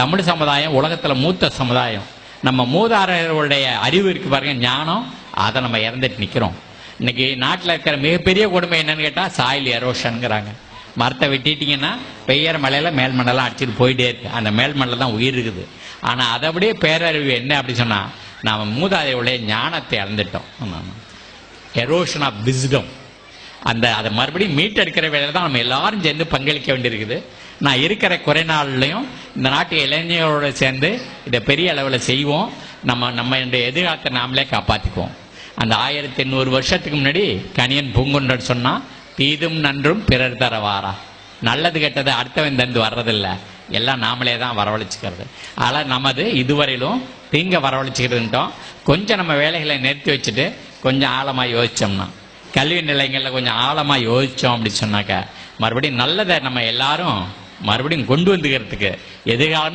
தமிழ் சமுதாயம் உலகத்தில் மூத்த சமுதாயம். நம்ம மூதாதையர்களுடைய அறிவு இருக்கு பாருங்க, ஞானம், அதை நம்ம இறந்துட்டு நிற்கிறோம். இன்னைக்கு நாட்டில் இருக்கிற மிகப்பெரிய கொடுமை என்னன்னு கேட்டால் சாயில் எரோஷனுங்கிறாங்க. மரத்தை வெட்டிட்டீங்கன்னா பெய்யற மலையில மேல் மண்டலம் அடிச்சுட்டு போயிட்டே இருக்கு. அந்த மேல் மண்டலம் தான் உயிர் இருக்குது. ஆனால் அதை அப்படியே பேரறிவு என்ன அப்படி சொன்னால், நாம் மூதாதையருடைய ஞானத்தை இழந்துட்டோம். Erosion of wisdom. அதை மறுபடியும் மீட்டெடுக்கிற வேலையில் தான் நம்ம எல்லாரும் சேர்ந்து பங்களிக்க வேண்டியிருக்குது. நான் இருக்கிற குறை நாள்லையும் இந்த நாட்டு இளைஞர்களோடு சேர்ந்து இதை பெரிய அளவில் செய்வோம். நம்ம எதிர்காலத்தை நாமளே காப்பாற்றிக்குவோம். அந்த 1800 வருஷத்துக்கு முன்னாடி கணியன் பூங்குன்றன் சொன்னால், தீதும் நன்றும் பிறர் தர வாரா. நல்லது கெட்டது அடுத்தவன் தந்து வர்றதில்லை, எல்லாம் நாமளே தான் வரவழைச்சிக்கிறது. ஆனால் நமது இதுவரையிலும் தீங்க வரவழைச்சிக்கிட்டுட்டோம். கொஞ்சம் நம்ம வேலைகளை நிறுத்தி வச்சுட்டு கொஞ்சம் ஆழமாக யோசித்தோம்னா, கல்வி நிலையங்களில் கொஞ்சம் ஆழமாக யோசித்தோம் அப்படின்னு சொன்னாக்க, மறுபடியும் நல்லதை நம்ம எல்லாரும் மறுபடியும் கொண்டு வந்துக்கிறதுக்கு எதிர்காலம்